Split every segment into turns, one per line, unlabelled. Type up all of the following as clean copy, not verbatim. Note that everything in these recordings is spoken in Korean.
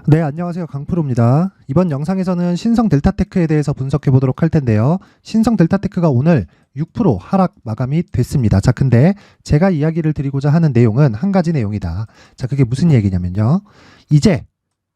네, 안녕하세요. 강프로입니다. 이번 영상에서는 신성 델타테크에 대해서 분석해 보도록 할 텐데요. 신성 델타테크가 오늘 6% 하락 마감이 됐습니다. 자, 근데 제가 이야기를 드리고자 하는 내용은 한 가지 내용이다. 자, 그게 무슨 얘기냐면요. 이제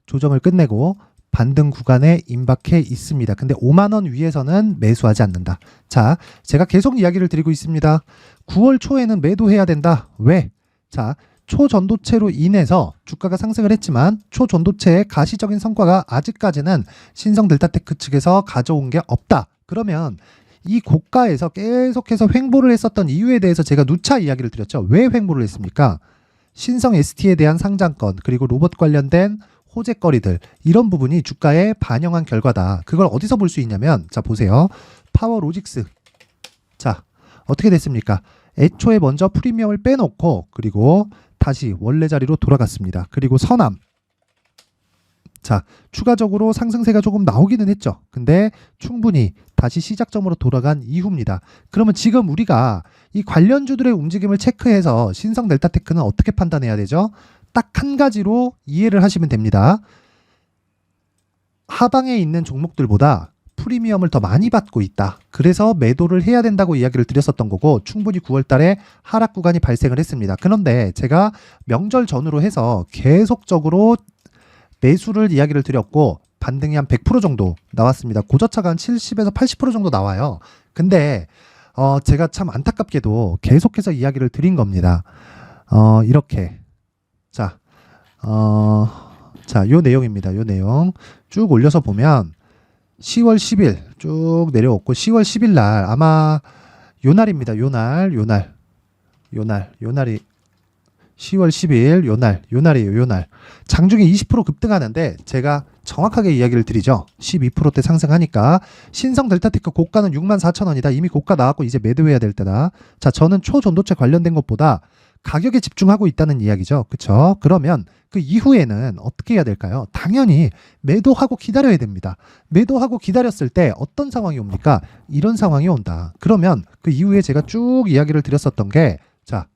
조정을 끝내고 반등 구간에 임박해 있습니다. 근데 5만 원 위에서는 매수하지 않는다. 자, 제가 계속 이야기를 드리고 있습니다. 9월 초에는 매도해야 된다. 왜? 자, 초전도체로 인해서 주가가 상승을 했지만 초전도체의 가시적인 성과가 아직까지는 신성 델타테크 측에서 가져온 게 없다. 그러면 이 고가에서 계속해서 횡보를 했었던 이유에 대해서 제가 누차 이야기를 드렸죠. 왜 횡보를 했습니까? 신성 ST에 대한 상장권 그리고 로봇 관련된 호재거리들 이런 부분이 주가에 반영한 결과다. 그걸 어디서 볼 수 있냐면 자 보세요. 파워로직스 자 어떻게 됐습니까? 애초에 먼저 프리미엄을 빼놓고 그리고 다시 원래 자리로 돌아갔습니다. 그리고 선암 자 추가적으로 상승세가 조금 나오기는 했죠. 근데 충분히 다시 시작점으로 돌아간 이후입니다. 그러면 지금 우리가 이 관련주들의 움직임을 체크해서 신성 델타테크는 어떻게 판단해야 되죠? 딱 한 가지로 이해를 하시면 됩니다. 하방에 있는 종목들보다 프리미엄을 더 많이 받고 있다. 그래서 매도를 해야 된다고 이야기를 드렸었던 거고 충분히 9월 달에 하락 구간이 발생을 했습니다. 그런데 제가 명절 전후로 해서 계속적으로 매수를 이야기를 드렸고 반등이 한 100% 정도 나왔습니다. 고저차가 한 70에서 80% 정도 나와요. 근데 제가 참 안타깝게도 계속해서 이야기를 드린 겁니다. 이렇게 자, 요 내용입니다. 요 내용 쭉 올려서 보면 10월 10일 쭉 내려왔고 10월 10일 날 아마 요 날입니다. 요날이 10월 10일 요날이에요. 요날 장중에 20% 급등하는데 제가 정확하게 이야기를 드리죠. 12%대 상승하니까 신성 델타테크 고가는 64,000원이다. 이미 고가 나왔고 이제 매도해야 될 때다. 자, 저는 초전도체 관련된 것보다 가격에 집중하고 있다는 이야기죠. 그쵸? 그러면 그 이후에는 어떻게 해야 될까요? 당연히 매도하고 기다려야 됩니다. 매도하고 기다렸을 때 어떤 상황이 옵니까? 이런 상황이 온다. 그러면 그 이후에 제가 쭉 이야기를 드렸었던 게 자,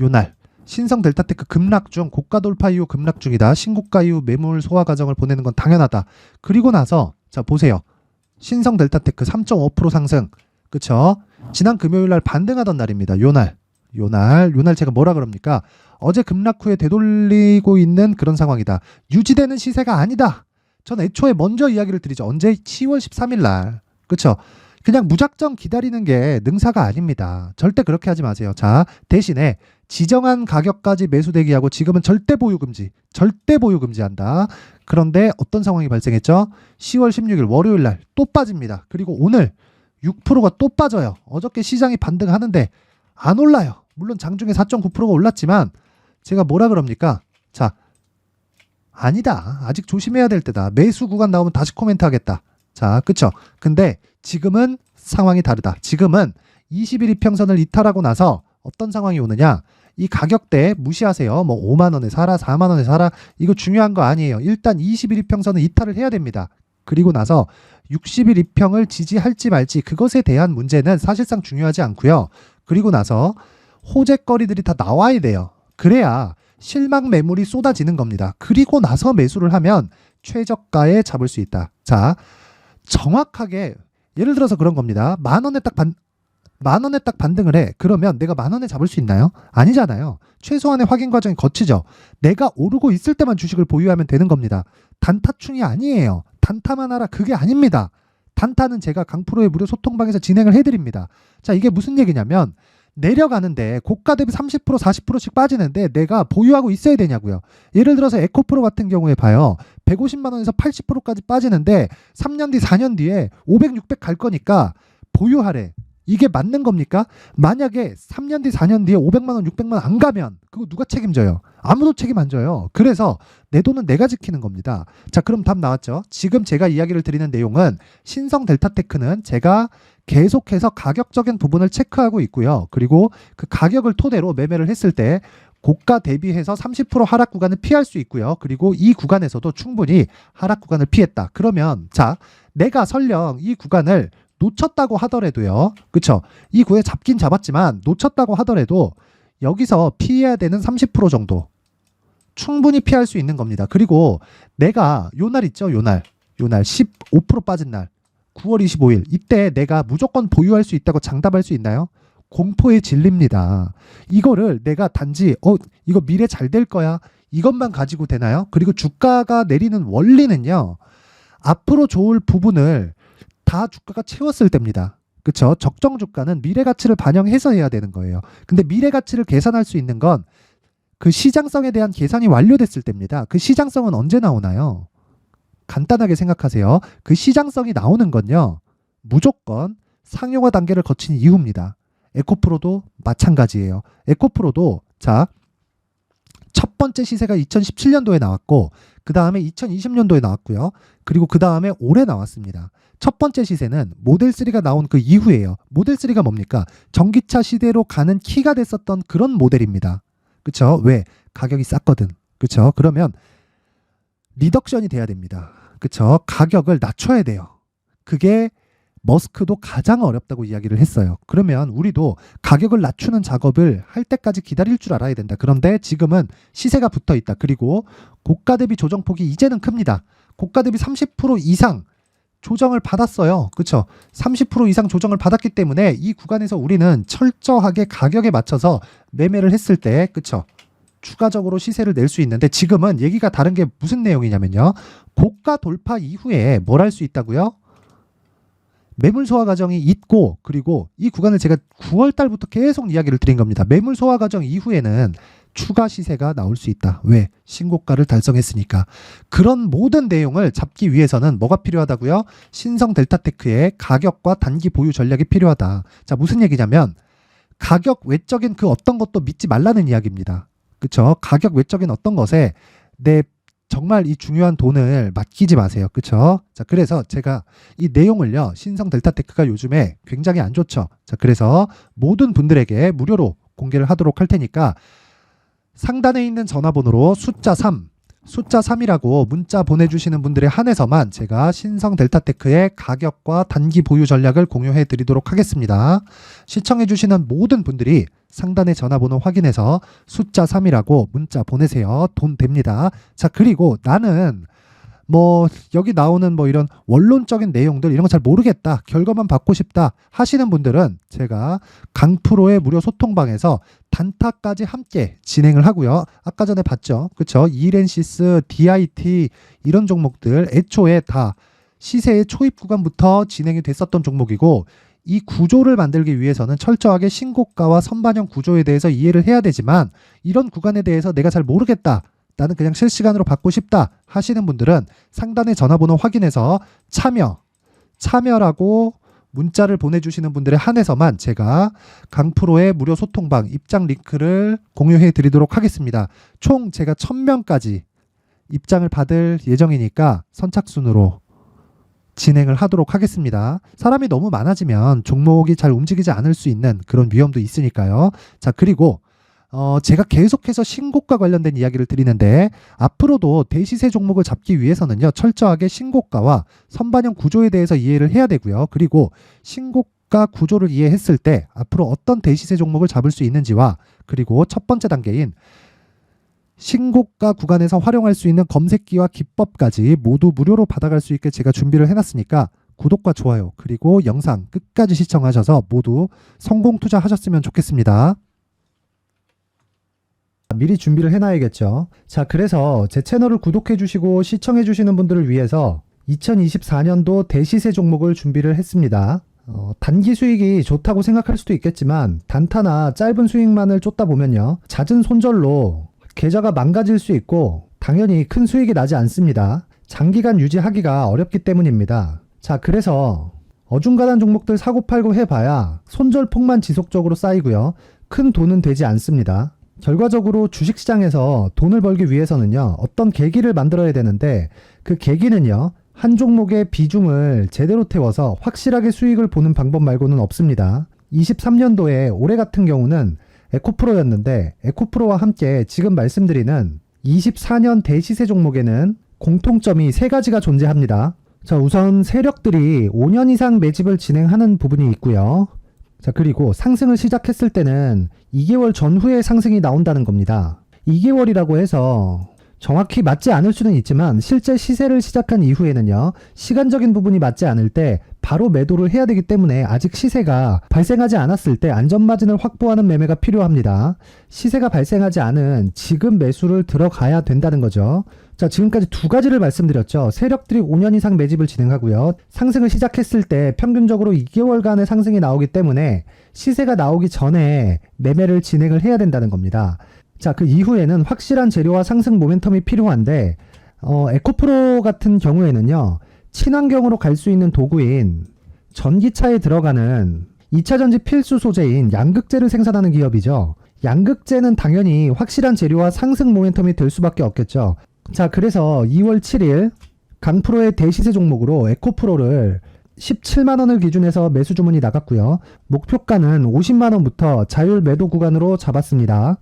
요날 신성 델타테크 급락 중 고가 돌파 이후 급락 중이다. 신고가 이후 매물 소화 과정을 보내는 건 당연하다. 그리고 나서 자 보세요. 신성 델타테크 3.5% 상승. 그쵸? 지난 금요일 날 반등하던 날입니다. 요날 제가 뭐라 그럽니까? 어제 급락 후에 되돌리고 있는 그런 상황이다. 유지되는 시세가 아니다. 전 애초에 먼저 이야기를 드리죠. 언제? 10월 13일 날. 그쵸? 그냥 무작정 기다리는 게 능사가 아닙니다. 절대 그렇게 하지 마세요. 자, 대신에 지정한 가격까지 매수 대기하고 지금은 절대 보유 금지한다. 그런데 어떤 상황이 발생했죠? 10월 16일 월요일 날 또 빠집니다. 그리고 오늘 6%가 또 빠져요. 어저께 시장이 반등하는데 안 올라요. 물론 장중에 4.9%가 올랐지만 제가 뭐라 그럽니까? 자, 아니다. 아직 조심해야 될 때다. 매수 구간 나오면 다시 코멘트 하겠다. 자, 그쵸? 근데 지금은 상황이 다르다. 지금은 20일 이평선을 이탈하고 나서 어떤 상황이 오느냐? 이 가격대 무시하세요. 뭐 5만 원에 사라, 4만 원에 사라. 이거 중요한 거 아니에요. 일단 20일 이평선을 이탈을 해야 됩니다. 그리고 나서 60일 이평을 지지할지 말지 그것에 대한 문제는 사실상 중요하지 않고요. 그리고 나서 호재거리들이 다 나와야 돼요. 그래야 실망 매물이 쏟아지는 겁니다. 그리고 나서 매수를 하면 최저가에 잡을 수 있다. 자, 정확하게 예를 들어서 그런 겁니다. 만 원에 딱 반등을 해. 그러면 내가 만 원에 잡을 수 있나요? 아니잖아요. 최소한의 확인 과정이 거치죠. 내가 오르고 있을 때만 주식을 보유하면 되는 겁니다. 단타충이 아니에요. 단타만 하라 그게 아닙니다. 단타는 제가 강프로의 무료 소통방에서 진행을 해드립니다. 자, 이게 무슨 얘기냐면 내려가는데 고가 대비 30% 40%씩 빠지는데 내가 보유하고 있어야 되냐고요. 예를 들어서 에코프로 같은 경우에 봐요. 150만 원에서 80%까지 빠지는데 3년 뒤 4년 뒤에 500, 600 갈 거니까 보유하래. 이게 맞는 겁니까? 만약에 3년 뒤 4년 뒤에 500만 원 600만 원 안 가면 그거 누가 책임져요? 아무도 책임 안 져요. 그래서 내 돈은 내가 지키는 겁니다. 자, 그럼 답 나왔죠? 지금 제가 이야기를 드리는 내용은 신성 델타테크는 제가 계속해서 가격적인 부분을 체크하고 있고요. 그리고 그 가격을 토대로 매매를 했을 때 고가 대비해서 30% 하락 구간을 피할 수 있고요. 그리고 이 구간에서도 충분히 하락 구간을 피했다. 그러면 자, 내가 설령 이 구간을 놓쳤다고 하더라도요. 그쵸? 이 구에 잡긴 잡았지만 놓쳤다고 하더라도 여기서 피해야 되는 30% 정도. 충분히 피할 수 있는 겁니다. 그리고 내가 요 날 있죠? 요날 15% 빠진 날 9월 25일 이때 내가 무조건 보유할 수 있다고 장담할 수 있나요? 공포에 질립니다. 이거를 내가 단지 이거 미래 잘 될 거야 이것만 가지고 되나요? 그리고 주가가 내리는 원리는요. 앞으로 좋을 부분을 다 주가가 채웠을 때입니다. 그렇죠? 적정 주가는 미래 가치를 반영해서 해야 되는 거예요. 근데 미래 가치를 계산할 수 있는 건 그 시장성에 대한 계산이 완료됐을 때입니다. 그 시장성은 언제 나오나요? 간단하게 생각하세요. 그 시장성이 나오는 건요. 무조건 상용화 단계를 거친 이후입니다. 에코프로도 마찬가지예요. 에코프로도 자, 첫 번째 시세가 2017년도에 나왔고 그 다음에 2020년도에 나왔고요. 그리고 그 다음에 올해 나왔습니다. 첫 번째 시세는 모델3가 나온 그 이후예요. 모델3가 뭡니까? 전기차 시대로 가는 키가 됐었던 그런 모델입니다. 그쵸? 왜? 가격이 쌌거든. 그쵸? 그러면 리덕션이 돼야 됩니다. 그쵸? 가격을 낮춰야 돼요. 그게 머스크도 가장 어렵다고 이야기를 했어요. 그러면 우리도 가격을 낮추는 작업을 할 때까지 기다릴 줄 알아야 된다. 그런데 지금은 시세가 붙어 있다. 그리고 고가 대비 조정폭이 이제는 큽니다. 고가 대비 30% 이상 조정을 받았어요. 그쵸? 30% 이상 조정을 받았기 때문에 이 구간에서 우리는 철저하게 가격에 맞춰서 매매를 했을 때, 그쵸? 추가적으로 시세를 낼 수 있는데 지금은 얘기가 다른 게 무슨 내용이냐면요. 고가 돌파 이후에 뭘 할 수 있다고요? 매물 소화 과정이 있고 그리고 이 구간을 제가 9월 달부터 계속 이야기를 드린 겁니다. 매물 소화 과정 이후에는 추가 시세가 나올 수 있다. 왜? 신고가를 달성했으니까. 그런 모든 내용을 잡기 위해서는 뭐가 필요하다고요? 신성 델타테크의 가격과 단기 보유 전략이 필요하다. 자, 무슨 얘기냐면 가격 외적인 그 어떤 것도 믿지 말라는 이야기입니다. 그쵸? 가격 외적인 어떤 것에 내 정말 이 중요한 돈을 맡기지 마세요. 그쵸? 자, 그래서 제가 이 내용을요, 신성 델타테크가 요즘에 굉장히 안 좋죠. 자, 그래서 모든 분들에게 무료로 공개를 하도록 할 테니까 상단에 있는 전화번호로 숫자 3이라고 문자 보내주시는 분들에 한해서만 제가 신성 델타테크의 가격과 단기 보유 전략을 공유해 드리도록 하겠습니다. 시청해 주시는 모든 분들이 상단의 전화번호 확인해서 숫자 3이라고 문자 보내세요. 돈 됩니다. 자, 그리고 나는 여기 나오는 이런 원론적인 내용들 이런 거 잘 모르겠다. 결과만 받고 싶다 하시는 분들은 제가 강프로의 무료 소통방에서 단타까지 함께 진행을 하고요. 아까 전에 봤죠. 그쵸? 이렌시스, DIT 이런 종목들 애초에 다 시세의 초입 구간부터 진행이 됐었던 종목이고 이 구조를 만들기 위해서는 철저하게 신고가와 선반영 구조에 대해서 이해를 해야 되지만 이런 구간에 대해서 내가 잘 모르겠다. 나는 그냥 실시간으로 받고 싶다 하시는 분들은 상단의 전화번호 확인해서 참여라고 문자를 보내주시는 분들에 한해서만 제가 강프로의 무료 소통방 입장 링크를 공유해 드리도록 하겠습니다. 총 제가 1000명까지 입장을 받을 예정이니까 선착순으로 진행을 하도록 하겠습니다. 사람이 너무 많아지면 종목이 잘 움직이지 않을 수 있는 그런 위험도 있으니까요. 자, 그리고 제가 계속해서 신고가 관련된 이야기를 드리는데 앞으로도 대시세 종목을 잡기 위해서는요. 철저하게 신고가와 선반영 구조에 대해서 이해를 해야 되고요. 그리고 신고가 구조를 이해했을 때 앞으로 어떤 대시세 종목을 잡을 수 있는지와 그리고 첫 번째 단계인 신고가 구간에서 활용할 수 있는 검색기와 기법까지 모두 무료로 받아갈 수 있게 제가 준비를 해놨으니까 구독과 좋아요 그리고 영상 끝까지 시청하셔서 모두 성공 투자하셨으면 좋겠습니다. 미리 준비를 해놔야겠죠. 자, 그래서 제 채널을 구독해주시고 시청해주시는 분들을 위해서 2024년도 대시세 종목을 준비를 했습니다. 단기 수익이 좋다고 생각할 수도 있겠지만 단타나 짧은 수익만을 쫓다 보면요. 잦은 손절로 계좌가 망가질 수 있고 당연히 큰 수익이 나지 않습니다. 장기간 유지하기가 어렵기 때문입니다. 자, 그래서 어중간한 종목들 사고팔고 해봐야 손절폭만 지속적으로 쌓이고요. 큰 돈은 되지 않습니다. 결과적으로 주식시장에서 돈을 벌기 위해서는요. 어떤 계기를 만들어야 되는데 그 계기는요. 한 종목의 비중을 제대로 태워서 확실하게 수익을 보는 방법 말고는 없습니다. 23년도에 올해 같은 경우는 에코프로였는데 에코프로와 함께 지금 말씀드리는 24년 대시세 종목에는 공통점이 3가지가 존재합니다. 자, 우선 세력들이 5년 이상 매집을 진행하는 부분이 있고요. 자, 그리고 상승을 시작했을 때는 2개월 전후에 상승이 나온다는 겁니다.
2개월이라고 해서 정확히 맞지 않을 수는 있지만 실제 시세를 시작한 이후에는요, 시간적인 부분이 맞지 않을 때 바로 매도를 해야 되기 때문에 아직 시세가 발생하지 않았을 때 안전마진을 확보하는 매매가 필요합니다. 시세가 발생하지 않은 지금 매수를 들어가야 된다는 거죠. 자, 지금까지 두 가지를 말씀드렸죠. 세력들이 5년 이상 매집을 진행하고요. 상승을 시작했을 때 평균적으로 2개월간의 상승이 나오기 때문에 시세가 나오기 전에 매매를 진행을 해야 된다는 겁니다. 자, 그 이후에는 확실한 재료와 상승 모멘텀이 필요한데 에코프로 같은 경우에는요, 친환경으로 갈 수 있는 도구인 전기차에 들어가는 2차전지 필수 소재인 양극재를 생산하는 기업이죠. 양극재는 당연히 확실한 재료와 상승 모멘텀이 될 수밖에 없겠죠. 자, 그래서 2월 7일 강프로의 대시세 종목으로 에코프로를 17만원을 기준해서 매수 주문이 나갔고요. 목표가는 50만원부터 자율 매도 구간으로 잡았습니다.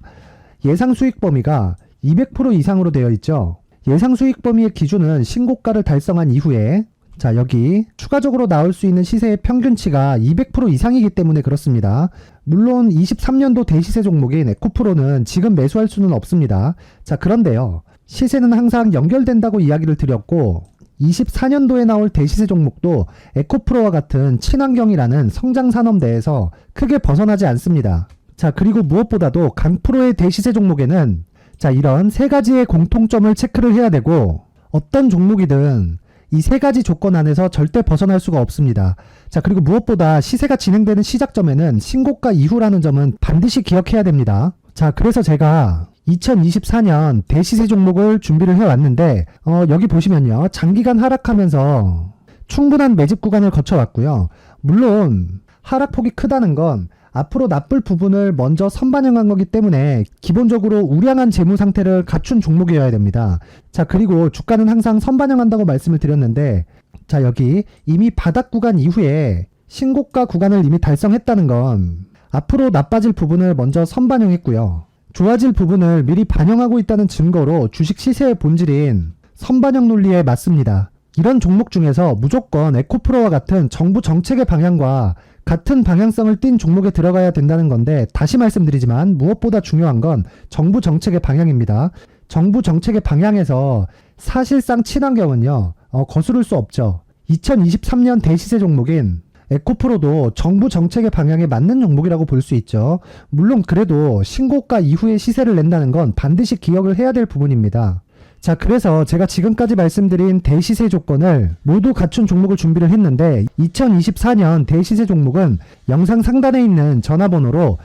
예상 수익 범위가 200% 이상으로 되어 있죠. 예상 수익 범위의 기준은 신고가를 달성한 이후에, 자, 여기 추가적으로 나올 수 있는 시세의 평균치가 200% 이상이기 때문에 그렇습니다. 물론 23년도 대시세 종목인 에코프로는 지금 매수할 수는 없습니다. 자, 그런데요, 시세는 항상 연결된다고 이야기를 드렸고 24년도에 나올 대시세 종목도 에코프로와 같은 친환경이라는 성장산업대에서 크게 벗어나지 않습니다. 자, 그리고 무엇보다도 강프로의 대시세 종목에는 자, 이런 세 가지의 공통점을 체크를 해야 되고 어떤 종목이든 이 세 가지 조건 안에서 절대 벗어날 수가 없습니다. 자, 그리고 무엇보다 시세가 진행되는 시작점에는 신고가 이후라는 점은 반드시 기억해야 됩니다. 자, 그래서 제가 2024년 대시세 종목을 준비를 해왔는데 여기 보시면요, 장기간 하락하면서 충분한 매집 구간을 거쳐왔고요. 물론 하락폭이 크다는 건 앞으로 나쁠 부분을 먼저 선반영한 거기 때문에 기본적으로 우량한 재무 상태를 갖춘 종목이어야 됩니다. 자, 그리고 주가는 항상 선반영한다고 말씀을 드렸는데, 자, 여기 이미 바닥 구간 이후에 신고가 구간을 이미 달성했다는 건 앞으로 나빠질 부분을 먼저 선반영했고요. 좋아질 부분을 미리 반영하고 있다는 증거로 주식 시세의 본질인 선반영 논리에 맞습니다. 이런 종목 중에서 무조건 에코프로와 같은 정부 정책의 방향과 같은 방향성을 띈 종목에 들어가야 된다는 건데, 다시 말씀드리지만 무엇보다 중요한 건 정부 정책의 방향입니다. 정부 정책의 방향에서 사실상 친환경은요, 거스를 수 없죠. 2023년 대시세 종목인 에코프로도 정부 정책의 방향에 맞는 종목이라고 볼 수 있죠. 물론 그래도 신고가 이후에 시세를 낸다는 건 반드시 기억을 해야 될 부분입니다. 자, 그래서 제가 지금까지 말씀드린 대시세 조건을 모두 갖춘 종목을 준비를 했는데, 2024년 대시세 종목은 영상 상단에 있는 전화번호로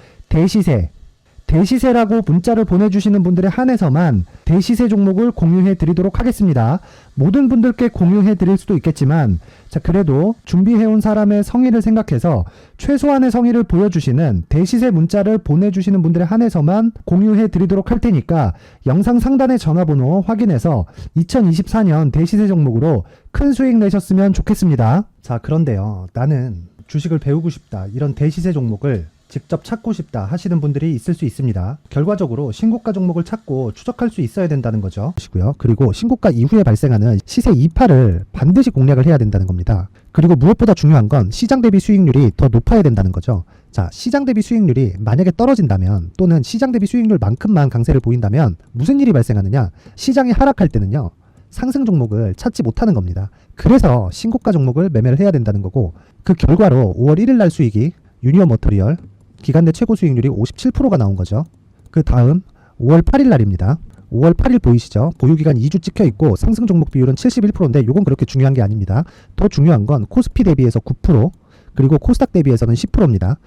대시세라고 문자를 보내주시는 분들에 한해서만 대시세 종목을 공유해 드리도록 하겠습니다. 모든 분들께 공유해 드릴 수도 있겠지만, 자, 그래도 준비해온 사람의 성의를 생각해서 최소한의 성의를 보여주시는 대시세 문자를 보내주시는 분들에 한해서만 공유해 드리도록 할 테니까 영상 상단의 전화번호 확인해서 2024년 대시세 종목으로 큰 수익 내셨으면 좋겠습니다. 자, 그런데요, 나는 주식을 배우고 싶다, 이런 대시세 종목을 직접 찾고 싶다 하시는 분들이 있을 수 있습니다. 결과적으로 신고가 종목을 찾고 추적할 수 있어야 된다는 거죠. 그리고 신고가 이후에 발생하는 시세 이파를 반드시 공략을 해야 된다는 겁니다. 그리고 무엇보다 중요한 건 시장 대비 수익률이 더 높아야 된다는 거죠. 자, 시장 대비 수익률이 만약에 떨어진다면, 또는 시장 대비 수익률만큼만 강세를 보인다면 무슨 일이 발생하느냐? 시장이 하락할 때는요, 상승 종목을 찾지 못하는 겁니다. 그래서 신고가 종목을 매매를 해야 된다는 거고, 그 결과로 5월 1일 날 수익이 유니어 머터리얼 기간 내 최고 수익률이 57%가 나온 거죠. 그 다음 5월 8일 날입니다. 5월 8일 보이시죠? 보유기간 2주 찍혀 있고 상승 종목 비율은 71%인데 이건 그렇게 중요한 게 아닙니다. 더 중요한 건 코스피 대비해서 9%, 그리고 코스닥 대비해서는 10%입니다.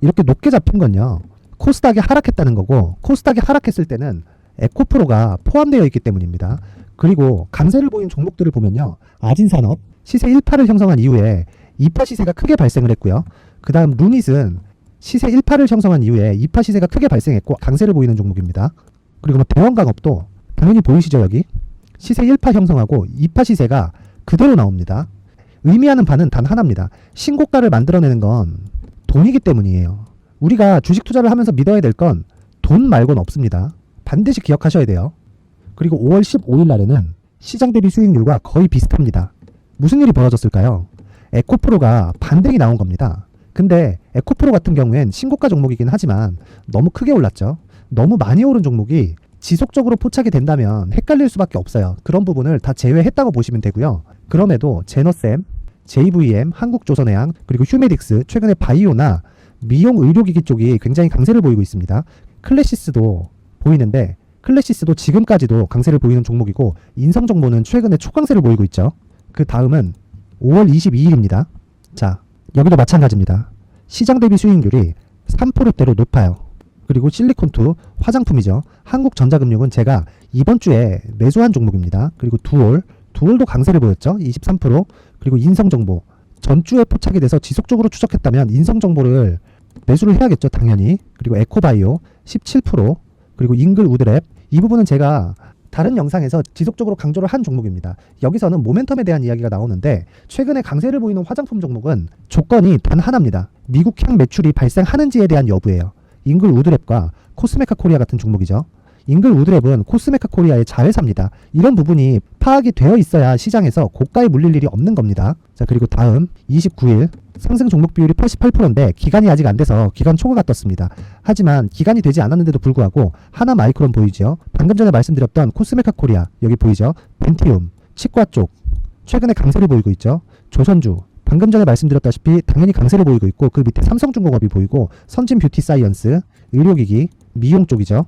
이렇게 높게 잡힌 건요, 코스닥이 하락했다는 거고, 코스닥이 하락했을 때는 에코프로가 포함되어 있기 때문입니다. 그리고 강세를 보인 종목들을 보면요, 아진산업 시세 1파를 형성한 이후에 2파 시세가 크게 발생을 했고요. 그 다음 루닛은 시세 1파를 형성한 이후에 2파 시세가 크게 발생했고 강세를 보이는 종목입니다. 그리고 대원강업도 당연히 보이시죠? 여기 시세 1파 형성하고 2파 시세가 그대로 나옵니다. 의미하는 바는 단 하나입니다. 신고가를 만들어내는 건 돈이기 때문이에요. 우리가 주식 투자를 하면서 믿어야 될 건 돈 말고는 없습니다. 반드시 기억하셔야 돼요. 그리고 5월 15일 날에는 시장 대비 수익률과 거의 비슷합니다. 무슨 일이 벌어졌을까요? 에코프로가 반등이 나온 겁니다. 근데 에코프로 같은 경우엔 신고가 종목이긴 하지만 너무 크게 올랐죠. 너무 많이 오른 종목이 지속적으로 포착이 된다면 헷갈릴 수밖에 없어요. 그런 부분을 다 제외했다고 보시면 되고요. 그럼에도 제너셈, JVM, 한국조선해양, 그리고 휴메딕스, 최근에 바이오나 미용 의료기기 쪽이 굉장히 강세를 보이고 있습니다. 클래시스도 보이는데 클래시스도 지금까지도 강세를 보이는 종목이고 인성정보는 최근에 초강세를 보이고 있죠. 그 다음은 5월 22일입니다. 자, 여기도 마찬가지입니다. 시장 대비 수익률이 3%대로 높아요. 그리고 실리콘2 화장품이죠. 한국전자금융은 제가 이번 주에 매수한 종목입니다. 그리고 두올도 강세를 보였죠. 23%. 그리고 인성정보 전주에 포착이 돼서 지속적으로 추적했다면 인성정보를 매수를 해야겠죠. 당연히. 그리고 에코바이오 17%. 그리고 잉글 우드랩 이 부분은 제가 다른 영상에서 지속적으로 강조를 한 종목입니다. 여기서는 모멘텀에 대한 이야기가 나오는데 최근에 강세를 보이는 화장품 종목은 조건이 단 하나입니다. 미국향 매출이 발생하는지에 대한 여부예요. 잉글 우드랩과 코스메카 코리아 같은 종목이죠. 잉글 우드랩은 코스메카 코리아의 자회사입니다. 이런 부분이 파악이 되어 있어야 시장에서 고가에 물릴 일이 없는 겁니다. 자, 그리고 다음 29일 상승 종목 비율이 88%인데 기간이 아직 안 돼서 기간 초과가 떴습니다. 하지만 기간이 되지 않았는데도 불구하고 하나 마이크론 보이죠. 방금 전에 말씀드렸던 코스메카 코리아 여기 보이죠. 벤티움, 치과 쪽 최근에 강세를 보이고 있죠. 조선주 방금 전에 말씀드렸다시피 당연히 강세를 보이고 있고 그 밑에 삼성중공업이 보이고 선진 뷰티 사이언스, 의료기기, 미용 쪽이죠.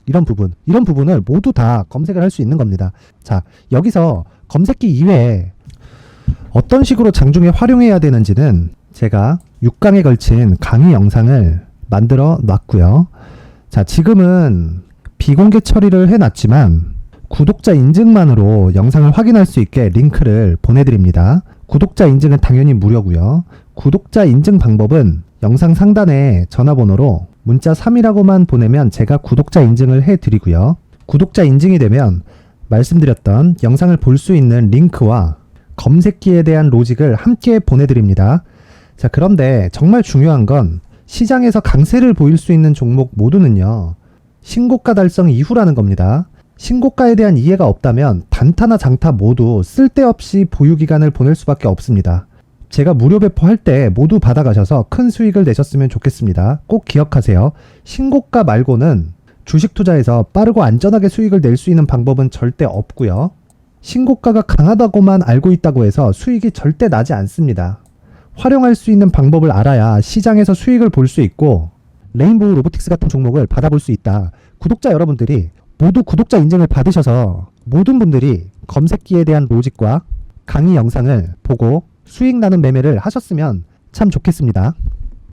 이런 부분을 모두 다 검색을 할 수 있는 겁니다. 자, 여기서 검색기 이외에 어떤 식으로 장중에 활용해야 되는지는 제가 6강에 걸친 강의 영상을 만들어 놨고요. 자, 지금은 비공개 처리를 해놨지만 구독자 인증만으로 영상을 확인할 수 있게 링크를 보내드립니다. 구독자 인증은 당연히 무료고요. 구독자 인증 방법은 영상 상단에 전화번호로 문자 3이라고만 보내면 제가 구독자 인증을 해드리고요. 구독자 인증이 되면 말씀드렸던 영상을 볼 수 있는 링크와 검색기에 대한 로직을 함께 보내드립니다. 자, 그런데 정말 중요한 건 시장에서 강세를 보일 수 있는 종목 모두는요. 신고가 달성 이후라는 겁니다. 신고가에 대한 이해가 없다면 단타나 장타 모두 쓸데없이 보유기간을 보낼 수밖에 없습니다. 제가 무료 배포할 때 모두 받아가셔서 큰 수익을 내셨으면 좋겠습니다. 꼭 기억하세요. 신고가 말고는 주식 투자에서 빠르고 안전하게 수익을 낼 수 있는 방법은 절대 없고요. 신고가가 강하다고만 알고 있다고 해서 수익이 절대 나지 않습니다. 활용할 수 있는 방법을 알아야 시장에서 수익을 볼 수 있고 레인보우 로보틱스 같은 종목을 받아볼 수 있다. 구독자 여러분들이 모두 구독자 인증을 받으셔서 모든 분들이 검색기에 대한 로직과 강의 영상을 보고 수익 나는 매매를 하셨으면 참 좋겠습니다.